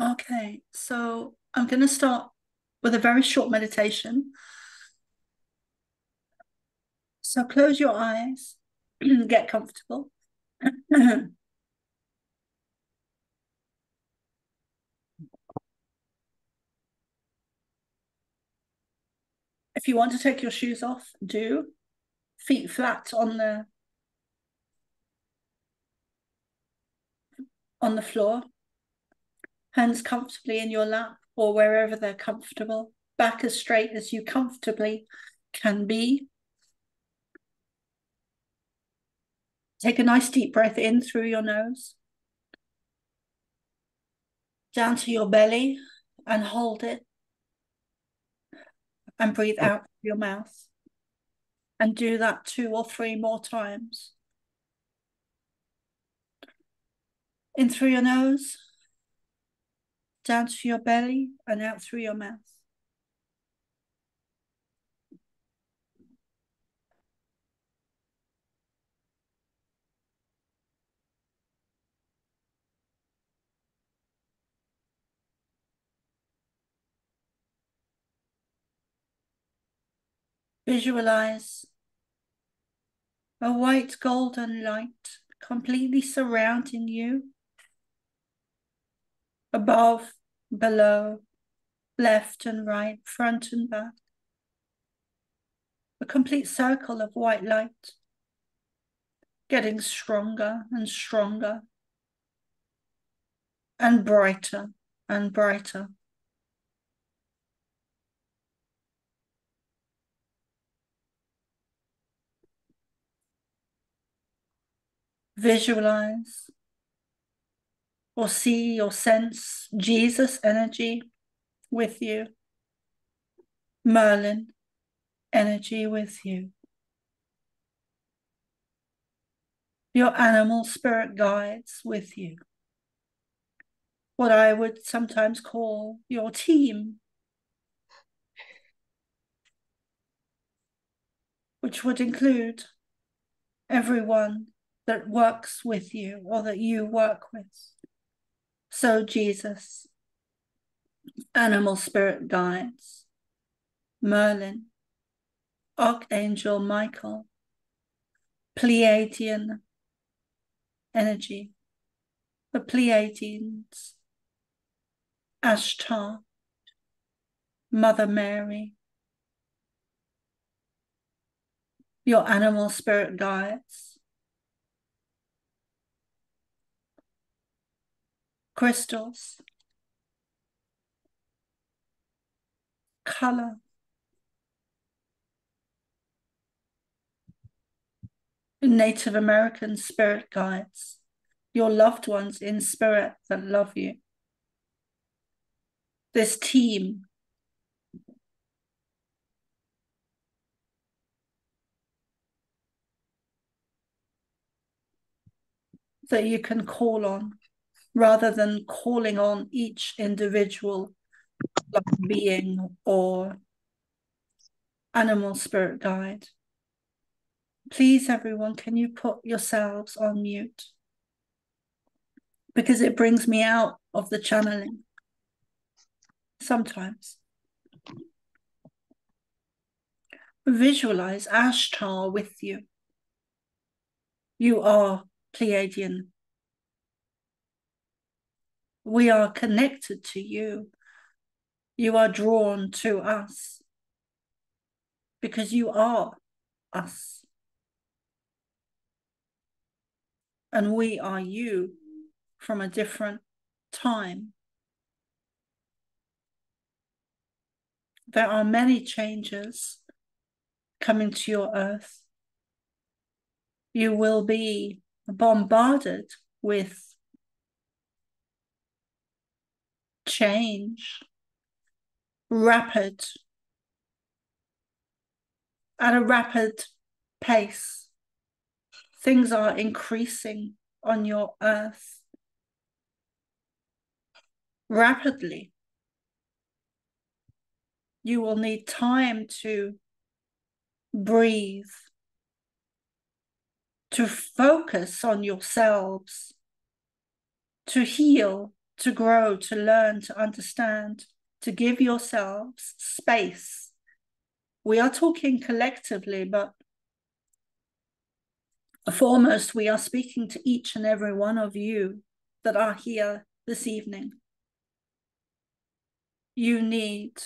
Okay, so I'm going to start with a very short meditation. So close your eyes, get comfortable. If you want to take your shoes off, do. Feet flat on the floor, hands comfortably in your lap or wherever they're comfortable. Back as straight as you comfortably can be. Take a nice deep breath in through your nose, down to your belly, and hold it. And breathe out through your mouth. And do that 2 or 3 more times. In through your nose, down to your belly, and out through your mouth. Visualize a white golden light completely surrounding you, above, below, left and right, front and back. A complete circle of white light, getting stronger and stronger, and brighter and brighter. Visualize or see or sense Jesus energy with you, Merlin energy with you, your animal spirit guides with you, what I would sometimes call your team, which would include everyone that works with you or that you work with. So Jesus, animal spirit guides, Merlin, Archangel Michael, Pleiadian energy, the Pleiadians, Ashtar, Mother Mary, your animal spirit guides, crystals, color, Native American spirit guides, your loved ones in spirit that love you. This team, that you can call on rather than calling on each individual being or animal spirit guide. Please, everyone, can you put yourselves on mute? Because it brings me out of the channeling sometimes. Visualize Ashtar with you. You are Pleiadian. We are connected to you. You are drawn to us because you are us. And we are you from a different time. There are many changes coming to your earth. You will be bombarded with change, rapid, at a rapid pace. Things are increasing on your earth rapidly. You will need time to breathe, to focus on yourselves, to heal to grow, to learn, to understand, to give yourselves space. We are talking collectively, but foremost, we are speaking to each and every one of you that are here this evening. You need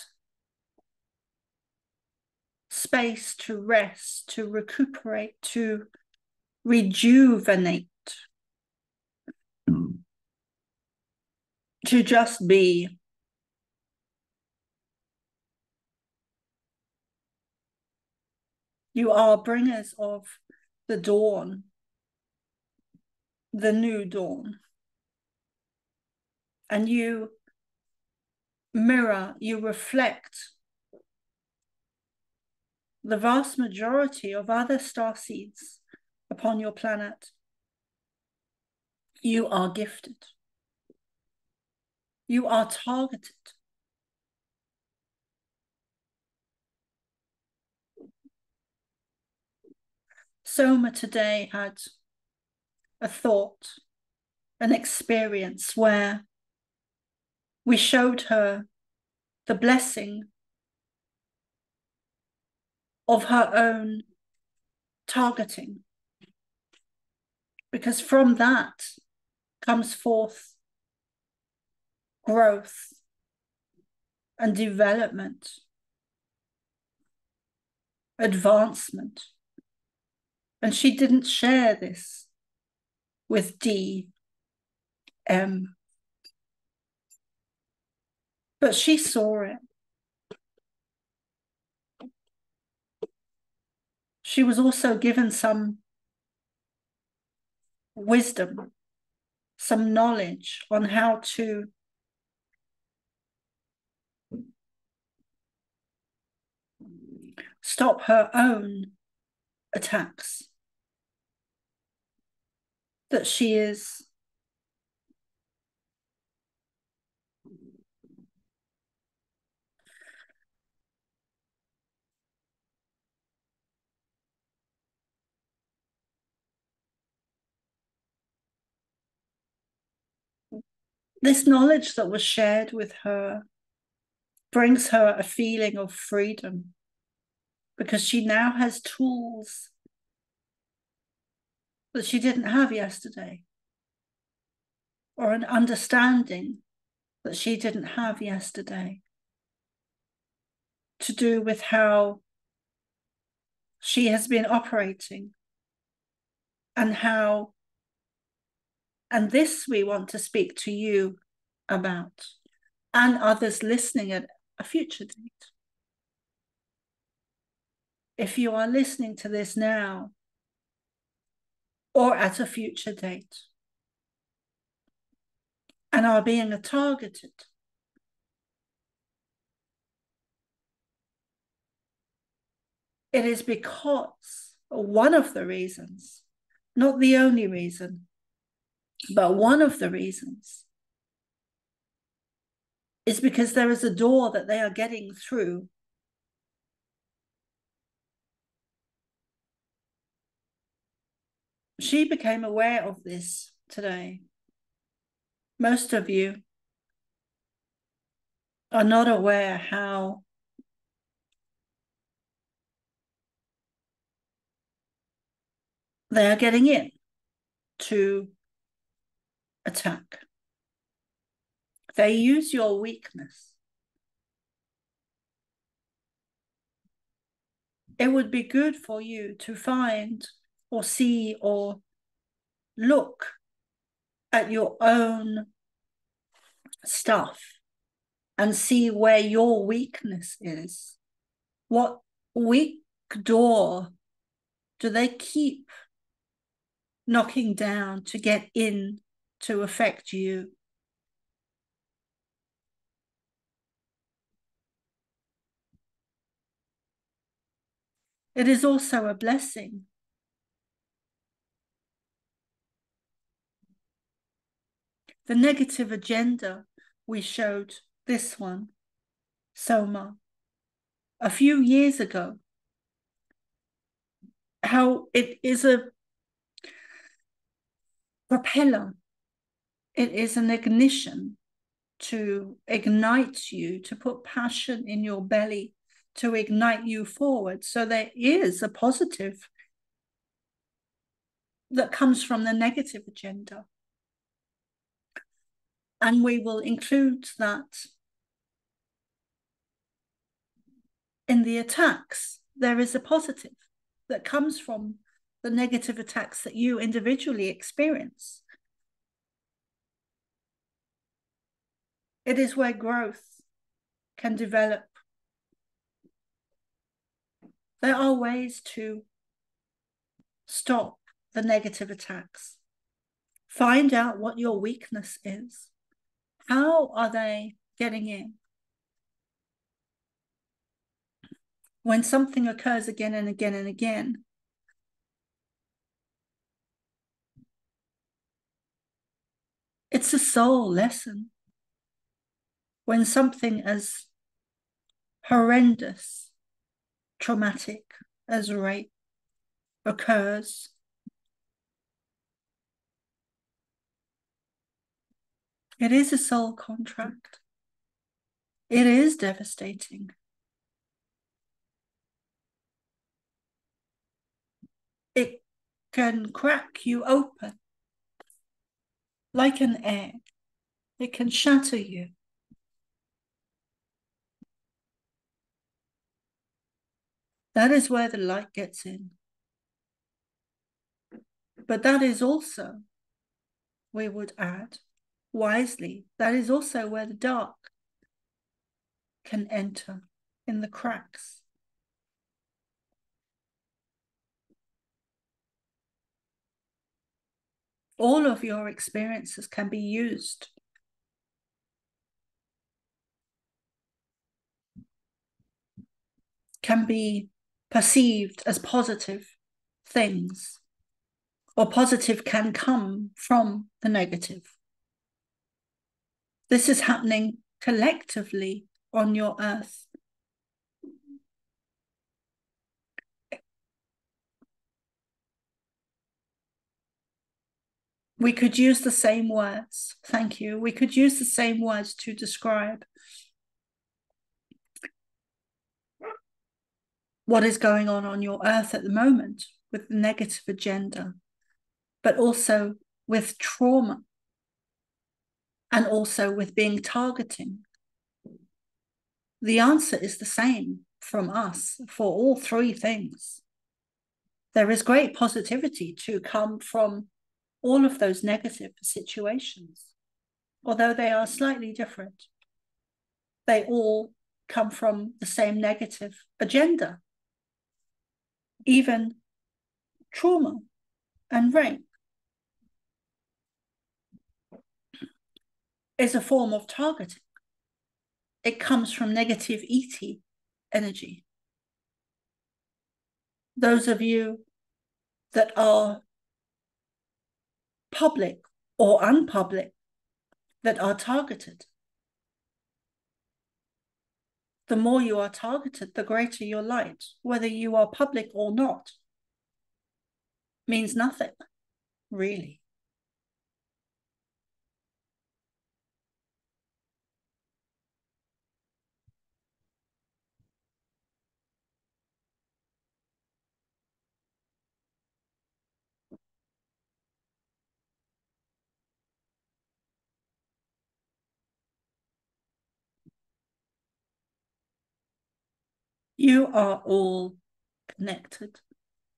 space to rest, to recuperate, to rejuvenate, to just be. You are bringers of the dawn, the new dawn. And you mirror, you reflect the vast majority of other starseeds upon your planet. You are gifted. You are targeted. Soma today had a thought, an experience where we showed her the blessing of her own targeting. Because from that comes forth growth and development, advancement. And she didn't share this with DM, but she saw it. She was also given some wisdom, some knowledge on how to stop her own attacks. That she is this knowledge that was shared with her brings her a feeling of freedom, because she now has tools that she didn't have yesterday, or an understanding that she didn't have yesterday, to do with how she has been operating and how, and this we want to speak to you about and others listening at a future date. If you are listening to this now or at a future date and are being targeted, it is because one of the reasons, not the only reason, but one of the reasons is because there is a door that they are getting through. She became aware of this today. Most of you are not aware how they are getting in to attack. They use your weakness. It would be good for you to find or see or look at your own stuff and see where your weakness is. What weak door do they keep knocking down to get in to affect you? It is also a blessing. The negative agenda, we showed this one, Soma, a few years ago, how it is a propeller. It is an ignition to ignite you, to put passion in your belly, to ignite you forward. So there is a positive that comes from the negative agenda. And we will include that in the attacks. There is a positive that comes from the negative attacks that you individually experience. It is where growth can develop. There are ways to stop the negative attacks. Find out what your weakness is. How are they getting in? When something occurs again and again and again, it's a soul lesson. When something as horrendous, traumatic as rape occurs, it is a soul contract. It is devastating. It can crack you open like an egg. It can shatter you. That is where the light gets in. But that is also, we would add, wisely, that is also where the dark can enter in the cracks. All of your experiences can be used can be perceived as positive things, or positive can come from the negative. This is happening collectively on your earth. We could use the same words. Thank you. We could use the same words to describe what is going on your earth at the moment with the negative agenda, but also with trauma, and also with being targeting. The answer is the same from us for all three things. There is great positivity to come from all of those negative situations, although they are slightly different. They all come from the same negative agenda. Even trauma and rape is a form of targeting. It comes from negative ET energy. Those of you that are public or unpublic that are targeted, the more you are targeted, the greater your light. Whether you are public or not means nothing, really. You are all connected,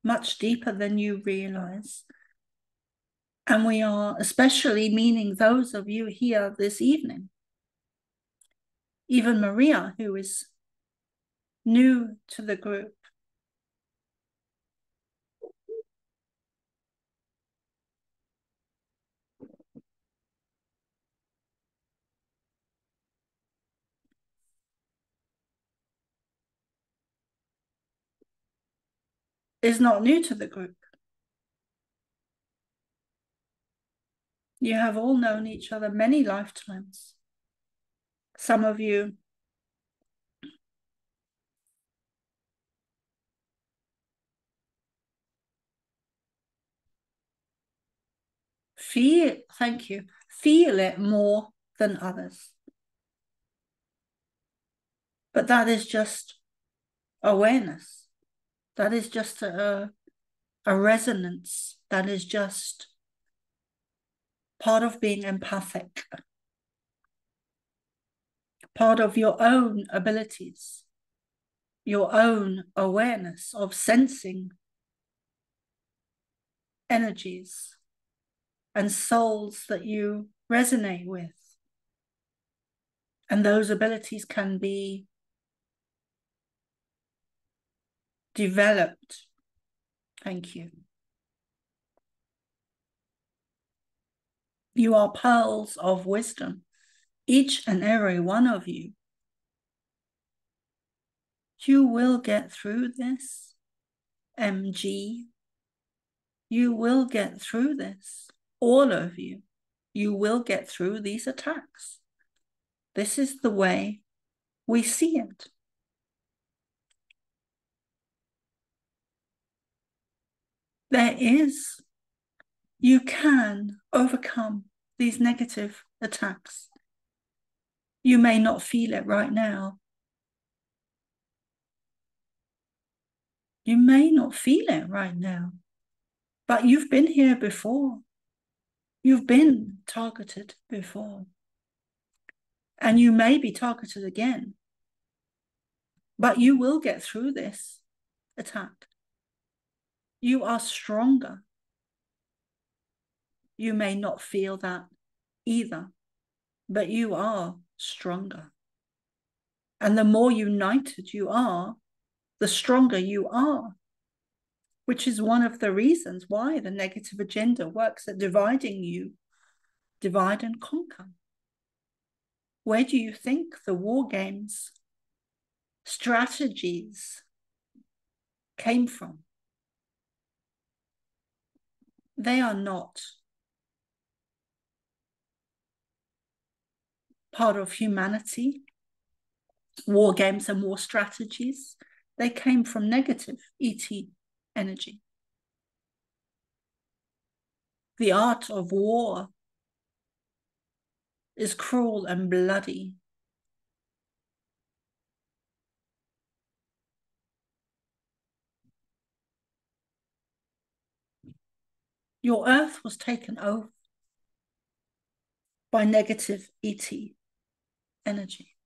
much deeper than you realize. And we are especially meaning those of you here this evening. Even Maria, who is new to the group. Is not new to the group. You have all known each other many lifetimes. Some of you Thank you. Feel it more than others. But that is just awareness. That is just a resonance. That is just part of being empathic, part of your own abilities, your own awareness of sensing energies and souls that you resonate with. And those abilities can be developed. Thank you. You are pearls of wisdom, each and every one of you. You will get through this, MG. You will get through this, all of you. You will get through these attacks. This is the way we see it. You can overcome these negative attacks. You may not feel it right now. You may not feel it right now, but you've been here before. You've been targeted before. And you may be targeted again. But you will get through this attack. You are stronger. You may not feel that either, but you are stronger. And the more united you are, the stronger you are, which is one of the reasons why the negative agenda works at dividing you. Divide and conquer. Where do you think the war games strategies came from? They are not part of humanity. War games and war strategies, they came from negative ET energy. The art of war is cruel and bloody. Your earth was taken over by negative ET energy,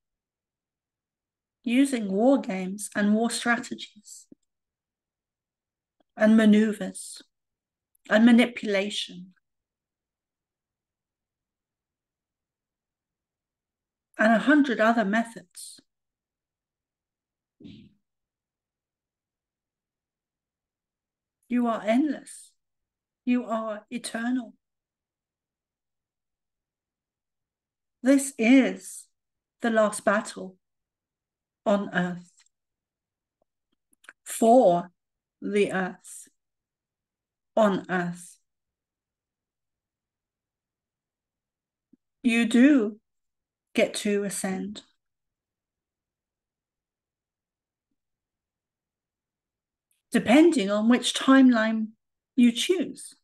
using war games and war strategies and maneuvers and manipulation and 100 other methods. You are endless. You are eternal. This is the last battle on Earth, for the Earth, on Earth. You do get to ascend. Depending on which timeline you choose,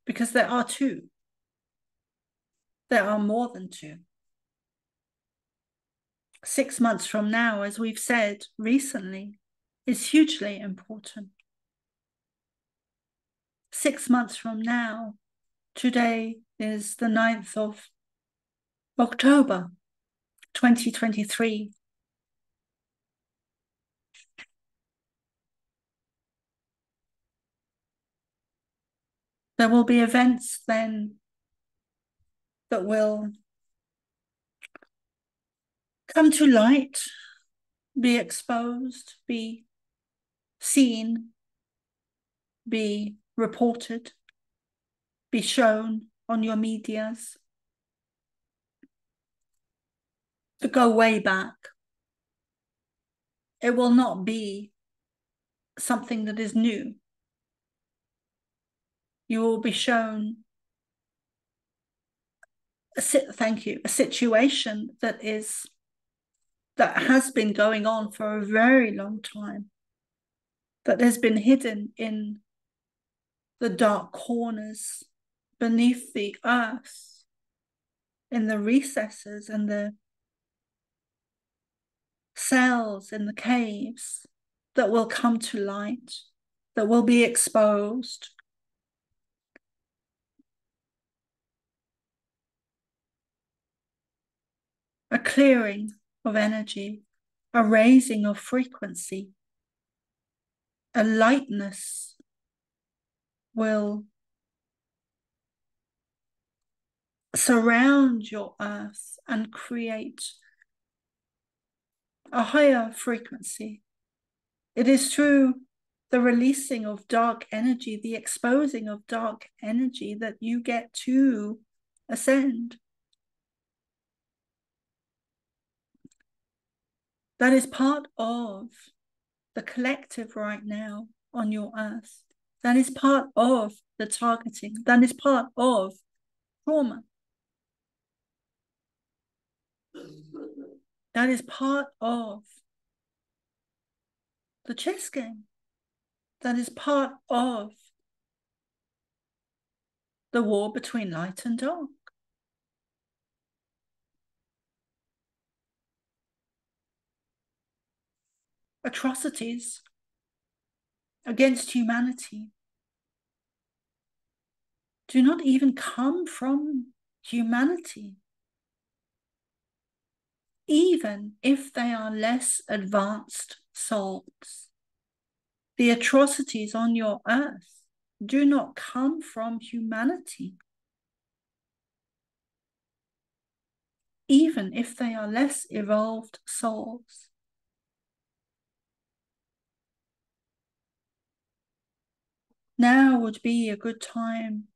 because there are two. There are more than two. 6 months from now, as we've said recently, is hugely important. 6 months from now, today is the 9th of October, 2023. There will be events then that will come to light, be exposed, be seen, be reported, be shown on your medias, to go way back. It will not be something that is new. You will be shown a situation that has been going on for a very long time, that has been hidden in the dark corners beneath the earth, in the recesses and the cells in the caves, that will come to light, that will be exposed. A clearing of energy, a raising of frequency, a lightness will surround your earth and create a higher frequency. It is through the releasing of dark energy, the exposing of dark energy, that you get to ascend. That is part of the collective right now on your earth. That is part of the targeting. That is part of trauma. That is part of the chess game. That is part of the war between light and dark. Atrocities against humanity do not even come from humanity, even if they are less advanced souls. The atrocities on your earth do not come from humanity, even if they are less evolved souls. Now would be a good time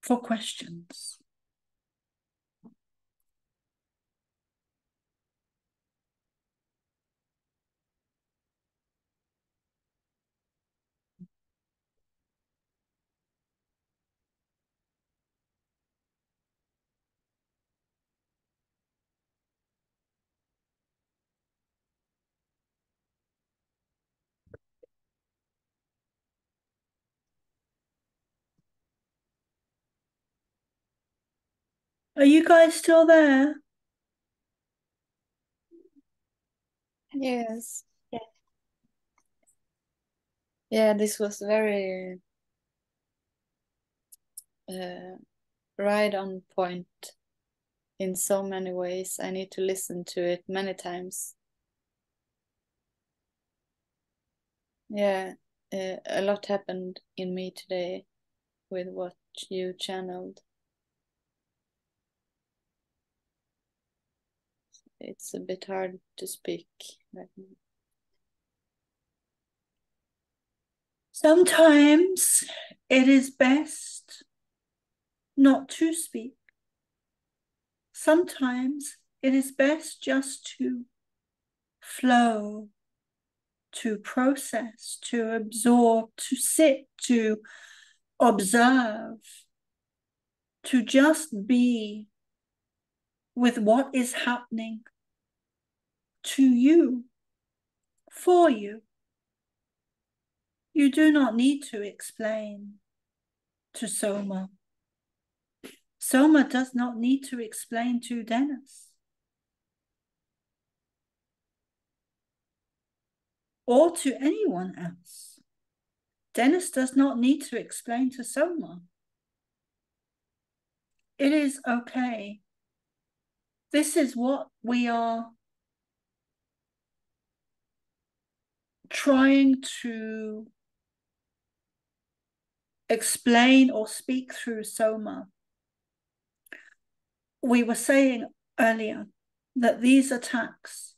for questions. Are you guys still there? Yes. Yeah, this was very right on point in so many ways. I need to listen to it many times. Yeah, a lot happened in me today with what you channeled. It's a bit hard to speak right now. Sometimes it is best not to speak. Sometimes it is best just to flow, to process, to absorb, to sit, to observe, to just be with what is happening to you, for you. You do not need to explain to Soma. Soma does not need to explain to Dennis. Or to anyone else. Dennis does not need to explain to Soma. It is okay. This is what we are trying to explain or speak through Soma. We were saying earlier that these attacks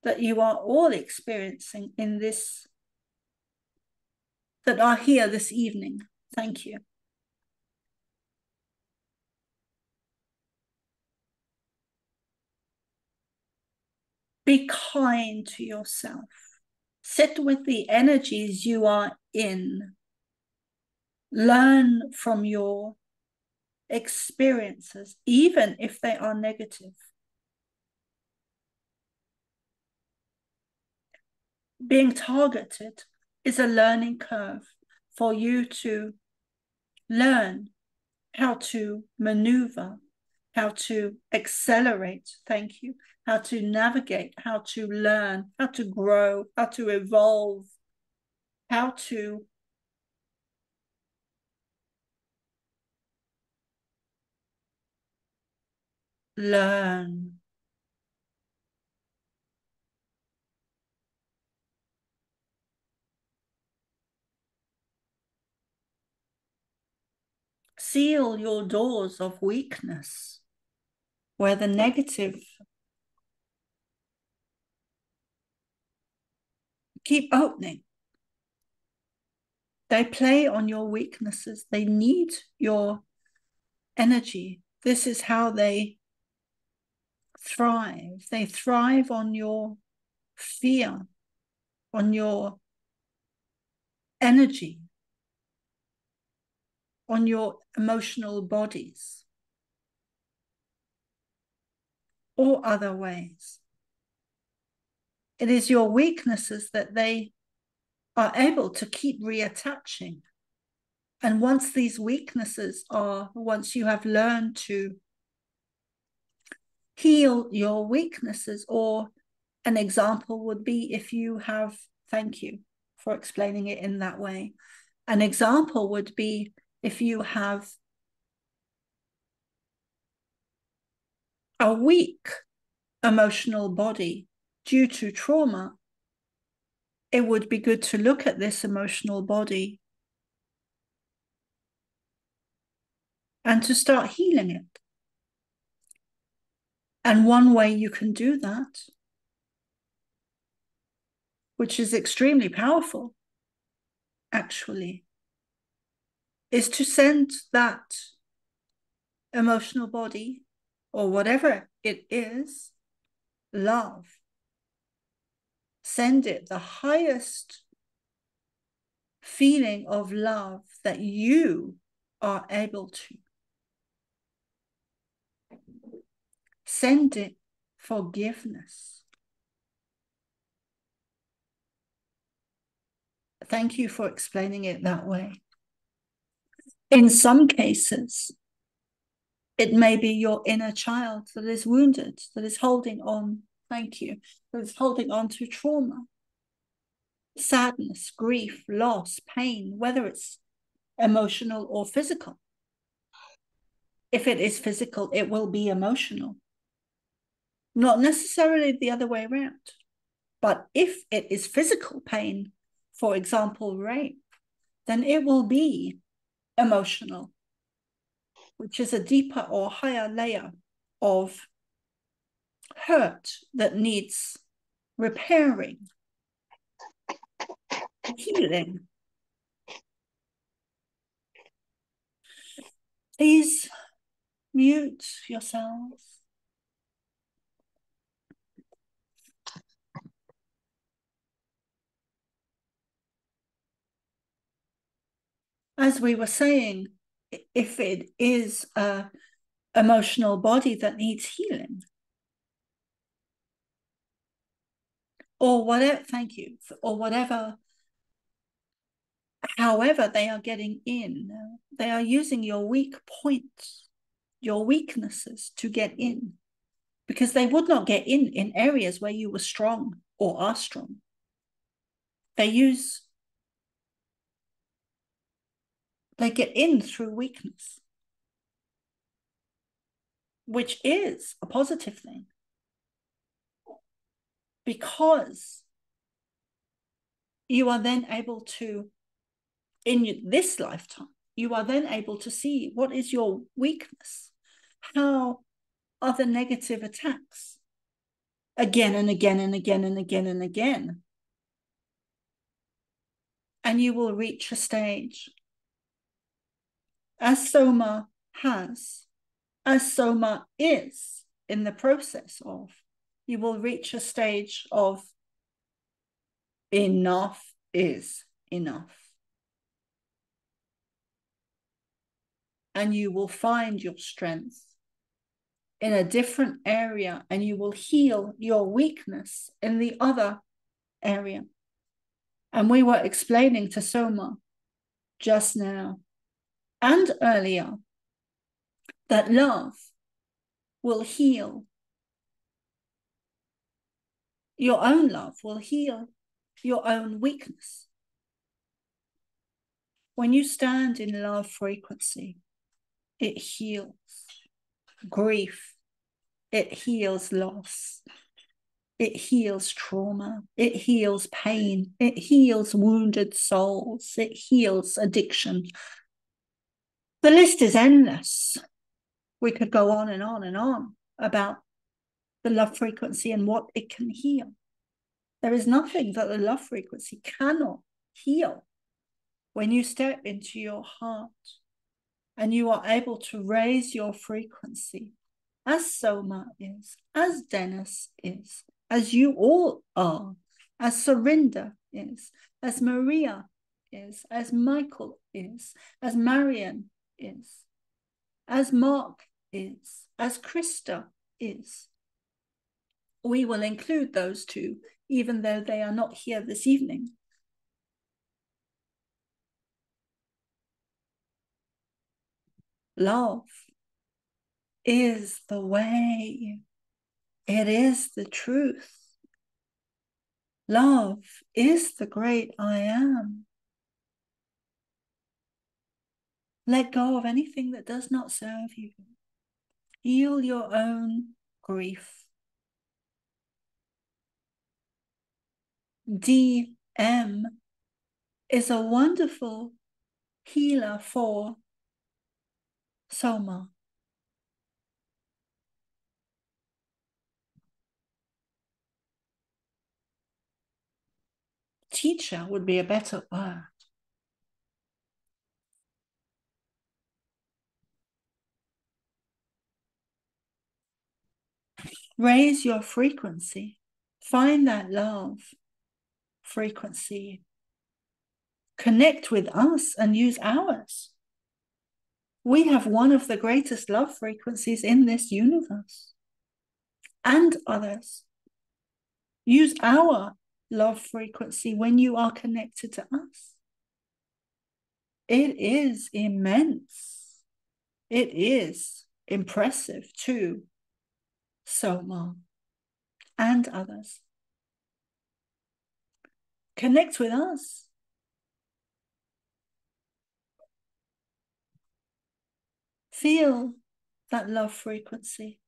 that you are all experiencing in this, that are here this evening, thank you. Be kind to yourself. Sit with the energies you are in. Learn from your experiences, even if they are negative. Being targeted is a learning curve. for you to learn how to maneuver, how to accelerate, thank you, how to navigate, how to learn, how to grow, how to evolve, how to learn. Seal your doors of weakness, where the negative keep opening. They play on your weaknesses. They need your energy. This is how they thrive. They thrive on your fear, on your energy, on your emotional bodies, or other ways. It is your weaknesses that they are able to keep reattaching. And once these weaknesses once you have learned to heal your weaknesses, or an example would be if you have, thank you for explaining it in that way. An example would be if you have a weak emotional body due to trauma, it would be good to look at this emotional body and to start healing it. And one way you can do that, which is extremely powerful, actually, is to send that emotional body, or whatever it is, love. Send it the highest feeling of love that you are able to. Send it forgiveness. Thank you for explaining it that way. In some cases, it may be your inner child that is wounded, that is holding on, thank you, that is holding on to trauma, sadness, grief, loss, pain, whether it's emotional or physical. If it is physical, it will be emotional. Not necessarily the other way around. But if it is physical pain, for example, rape, then it will be emotional, which is a deeper or higher layer of hurt that needs repairing, healing. Please mute yourselves. As we were saying, if it is an emotional body that needs healing, or whatever, thank you, or whatever, however they are getting in, they are using your weak points, your weaknesses to get in, because they would not get in areas where you were strong or are strong. They get in through weakness, which is a positive thing, because you are then able to, in this lifetime, you are then able to see what is your weakness, how are the negative attacks, again and again and again and again and again. And you will reach a stage, as Soma has, as Soma is in the process of, you will reach a stage of enough is enough. And you will find your strength in a different area, and you will heal your weakness in the other area. And we were explaining to Soma just now and earlier that love will heal. Your own love will heal your own weakness. When you stand in love frequency, it heals grief, it heals loss, it heals trauma, it heals pain, it heals wounded souls, it heals addiction. The list is endless. We could go on and on and on about the love frequency and what it can heal. There is nothing that the love frequency cannot heal. When you step into your heart and you are able to raise your frequency, as Soma is, as Dennis is, as you all are, as Surinder is, as Maria is, as Michael is, as Marian is, as Mark is, as Krista is. We will include those two, even though they are not here this evening. Love is the way. It is the truth. Love is the great I am. Let go of anything that does not serve you. Heal your own grief. DM is a wonderful healer for Soma. Teacher would be a better word. Raise your frequency. Find that love frequency. Connect with us and use ours. We have one of the greatest love frequencies in this universe and others. Use our love frequency when you are connected to us. It is immense. It is impressive to Soma and others. Connect with us. Feel that love frequency.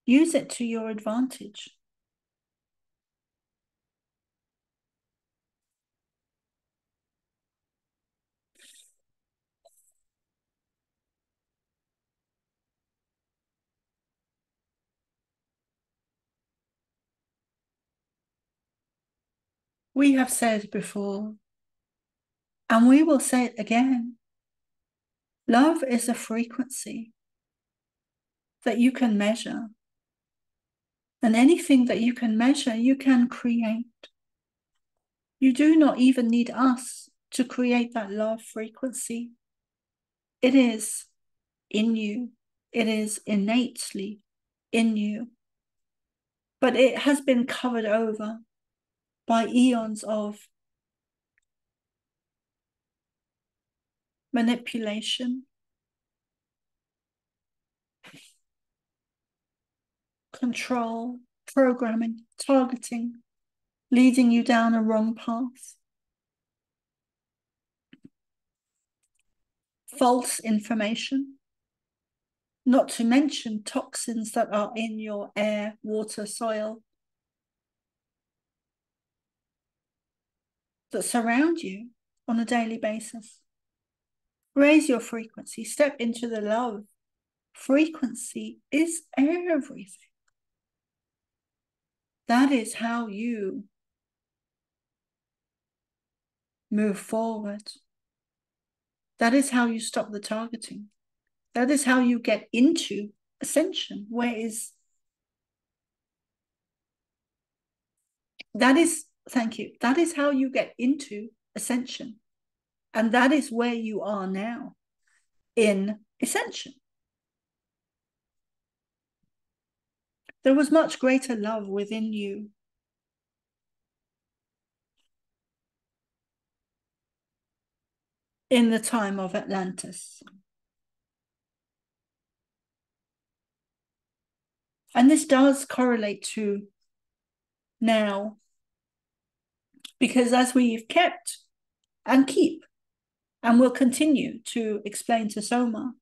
Use it to your advantage. We have said before, and we will say it again, love is a frequency that you can measure. And anything that you can measure, you can create. You do not even need us to create that love frequency. It is in you. It is innately in you. But it has been covered over by eons of manipulation, control, programming, targeting, leading you down a wrong path, false information, not to mention toxins that are in your air, water, soil, that surround you on a daily basis. Raise your frequency, step into the love. Frequency is everything. That is how you move forward. That is how you stop the targeting. That is how you get into Ascension. Thank you. That is how you get into Ascension. And that is where you are now, in Ascension. There was much greater love within you. in the time of Atlantis. And this does correlate to now, because as we've kept and keep and will continue to explain to Soma,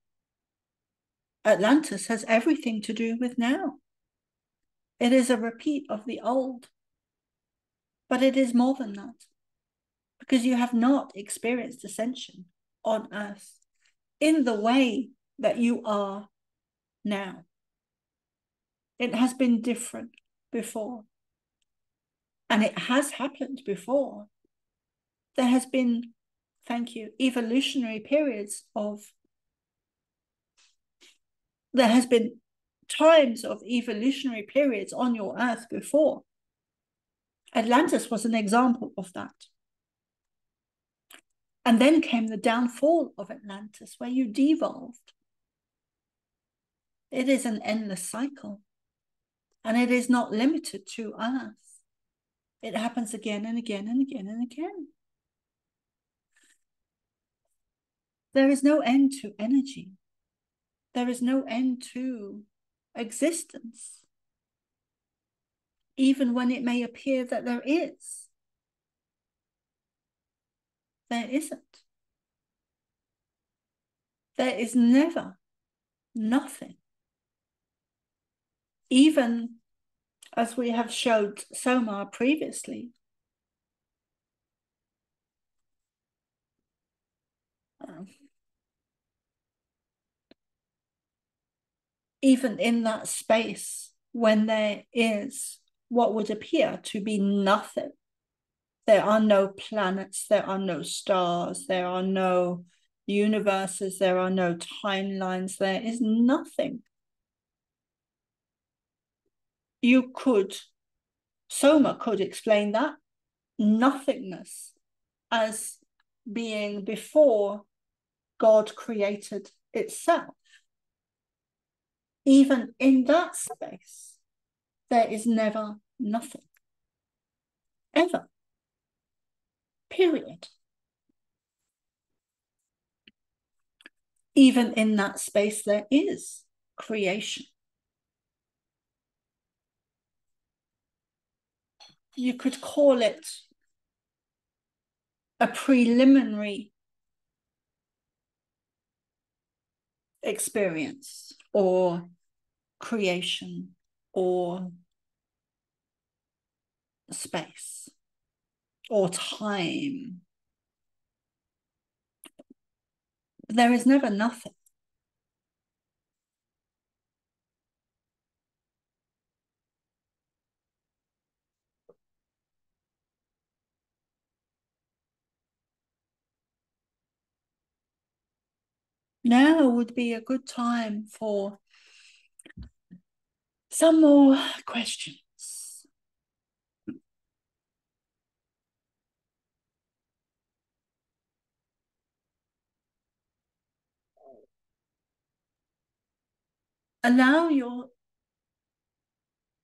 Atlantis has everything to do with now. It is a repeat of the old, but it is more than that, because you have not experienced ascension on Earth in the way that you are now. It has been different before, and it has happened before. There has been, thank you, evolutionary periods of, there has been times of evolutionary periods on your Earth before. Atlantis was an example of that. And then came the downfall of Atlantis, where you devolved. It is an endless cycle, and it is not limited to Earth. It happens again and again and again and again. There is no end to energy. There is no end to existence, even when it may appear that there is. There isn't. There is never nothing. Even as we have showed Soma previously, even in that space when there is what would appear to be nothing, there are no planets, there are no stars, there are no universes, there are no timelines, there is nothing. Soma could explain that nothingness as being before God created itself. Even in that space, there is never nothing. Ever. Period. Even in that space, there is creation. You could call it a preliminary experience, or creation, or space, or time. There is never nothing. Now would be a good time for some more questions.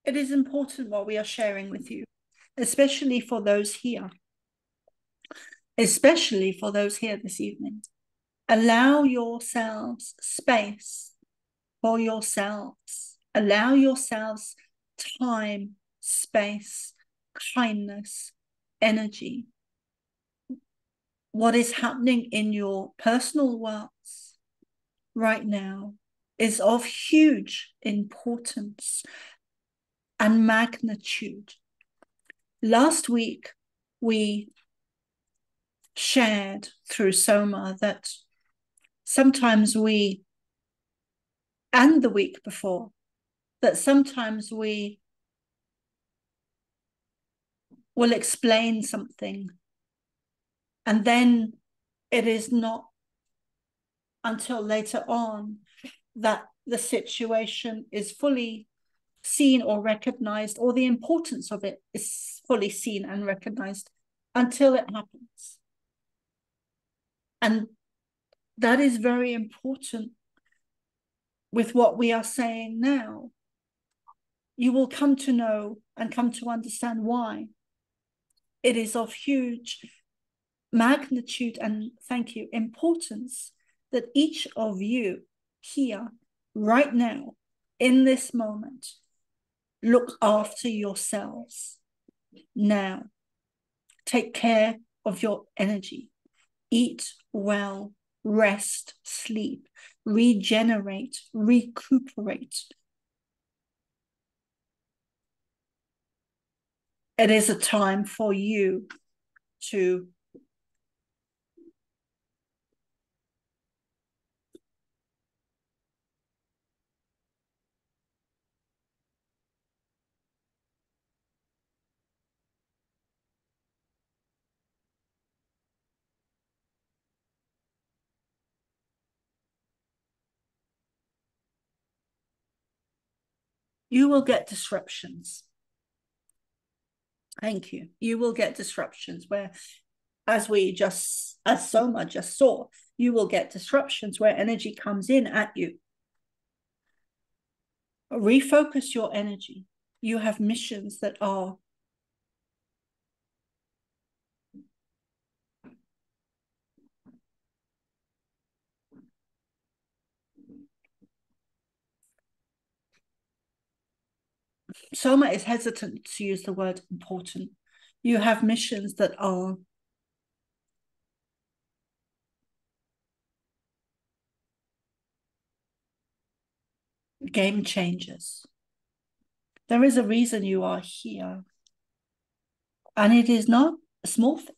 It is important what we are sharing with you, especially for those here this evening. Allow yourselves space for yourselves. Allow yourselves time, space, kindness, energy. What is happening in your personal worlds right now is of huge importance and magnitude. Last week, we shared through Soma that sometimes and the week before, that sometimes we will explain something, and then it is not until later on that the situation is fully seen or recognized, or the importance of it is fully seen and recognized until it happens. And that is very important with what we are saying now. You will come to know and come to understand why it is of huge magnitude and, thank you, importance that each of you here, right now, in this moment, look after yourselves now. Take care of your energy. Eat well, rest, sleep, regenerate, recuperate. It is a time for you to you will get disruptions. Thank you. You will get disruptions where, as Soma just saw, you will get disruptions where energy comes in at you. Refocus your energy. You have missions that are Soma is hesitant to use the word important. You have missions that are game changers. There is a reason you are here. And it is not a small thing.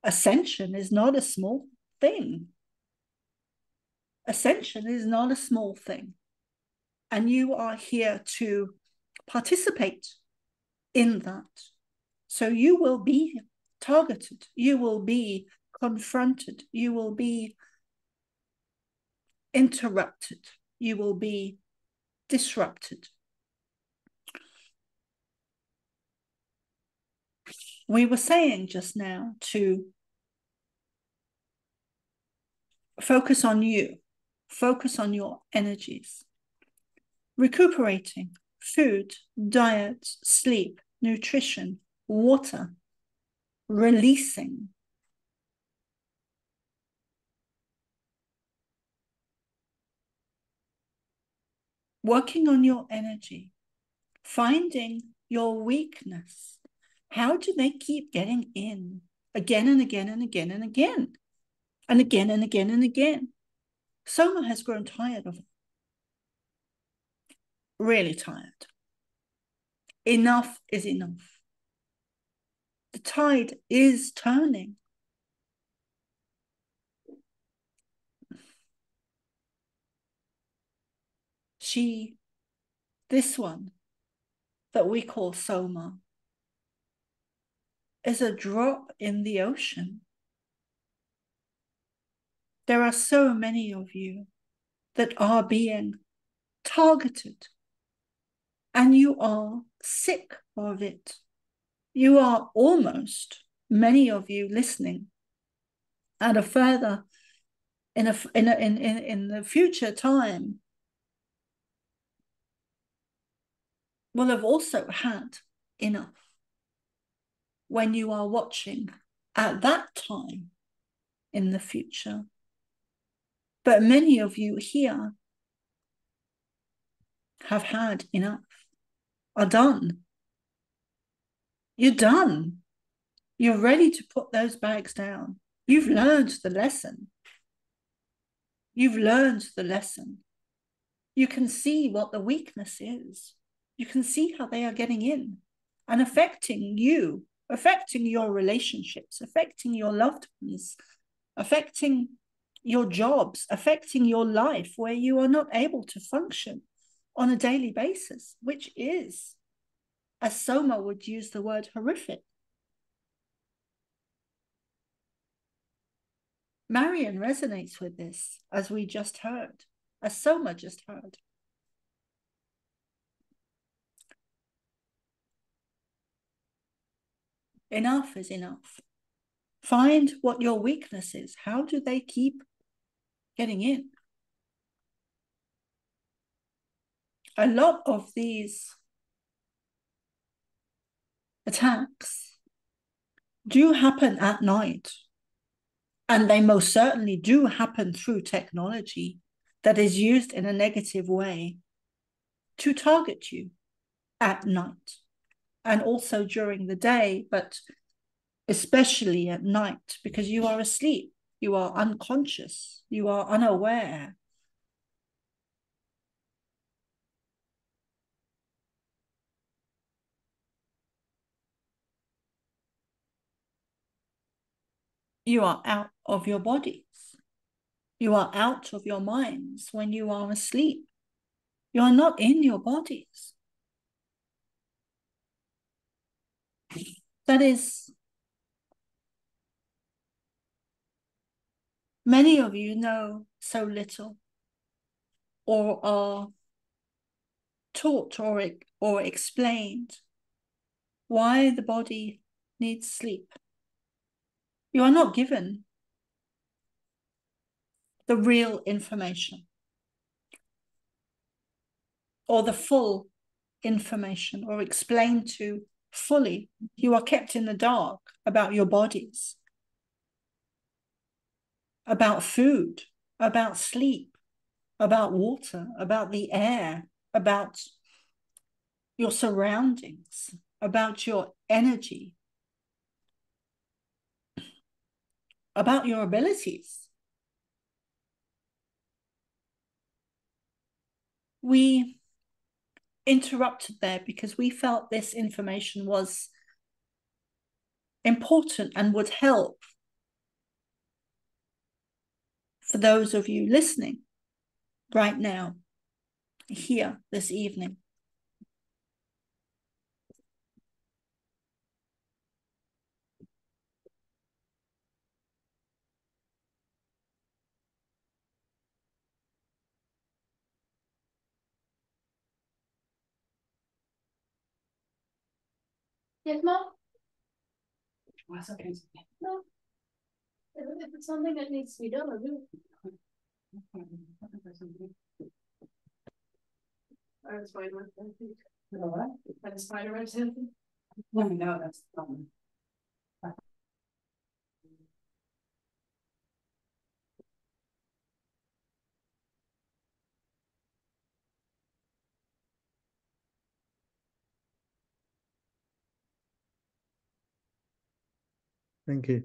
Ascension is not a small thing. Ascension is not a small thing. And you are here to participate in that. So you will be targeted. You will be confronted. You will be interrupted. You will be disrupted. We were saying just now to focus on you, focus on your energies, recuperating, food, diet, sleep, nutrition, water, releasing. Working on your energy, finding your weakness. How do they keep getting in again and again and again and again and again and again and again? Soma has grown tired of it. Really tired. Enough is enough. The tide is turning. This one that we call Soma, is a drop in the ocean. There are so many of you that are being targeted, and you are sick of it. You are almost, many of you listening, at a further, in the future time, will have also had enough when you are watching at that time in the future. But many of you here have had enough, are done. You're done. You're ready to put those bags down. You've learned the lesson. You've learned the lesson. You can see what the weakness is. You can see how they are getting in and affecting you, affecting your relationships, affecting your loved ones, affecting your jobs, affecting your life, where you are not able to function on a daily basis, which is, as Soma would use the word, horrific. Marion resonates with this, as we just heard, as Soma just heard. Enough is enough. Find what your weakness is. How do they keep getting in? A lot of these attacks do happen at night. And they most certainly do happen through technology that is used in a negative way to target you at night and also during the day, but especially at night because you are asleep, you are unconscious, you are unaware. You are out of your bodies. You are out of your minds when you are asleep. You are not in your bodies. That is, many of you know so little or are taught or explained why the body needs sleep. You are not given the real information or the full information or explained to fully. You are kept in the dark about your bodies, about food, about sleep, about water, about the air, about your surroundings, about your energy, about your abilities. We interrupted there because we felt this information was important and would help for those of you listening right now, here this evening. Yes, Mom? What's okay? No. If it's something that needs to be done, I'll do it. I was fine with that. You know what? I was fine with something. Let me know, that's the problem. Thank you.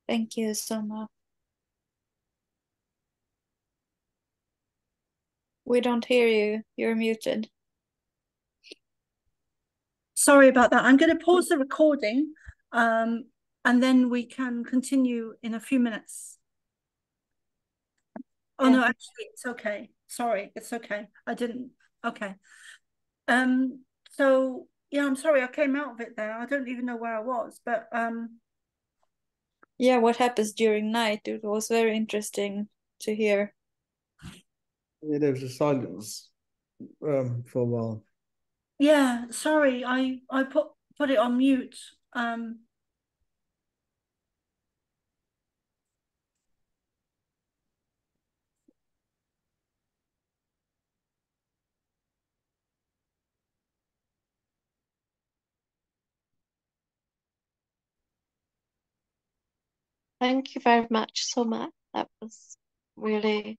Thank you, Soma. We don't hear you. You're muted. Sorry about that. I'm going to pause the recording and then we can continue in a few minutes. Oh, Yeah. no, actually, it's okay. Sorry, it's okay. I didn't. Okay. So, yeah, I'm sorry. I came out of it there. I don't even know where I was, but Yeah, what happens during night? It was very interesting to hear. Yeah, there was a silence for a while. yeah, sorry. I put it on mute. Thank you very much, Soma. That was really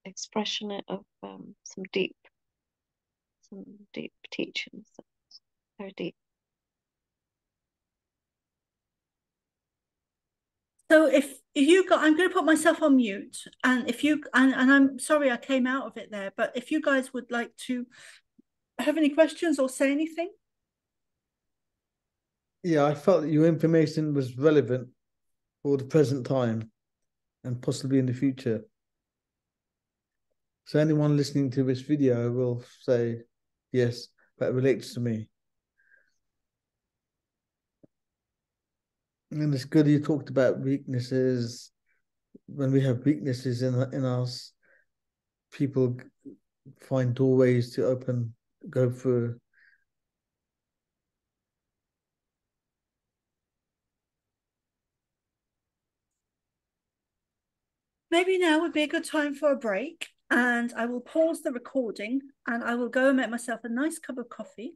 expression of some deep teachings. Very deep. So if you got, I'm going to put myself on mute, and if you and I'm sorry I came out of it there, but if you guys would like to have any questions or say anything. Yeah, I felt that your information was relevant for the present time and possibly in the future. So anyone listening to this video will say, yes, that relates to me. And it's good you talked about weaknesses. When we have weaknesses in us, people find doorways to go through. Maybe now would be a good time for a break, and I will pause the recording and I will go and make myself a nice cup of coffee,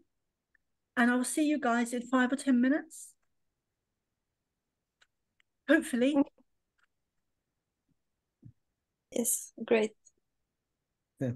and I will see you guys in 5 or 10 minutes. Hopefully. Yes, great. Yeah.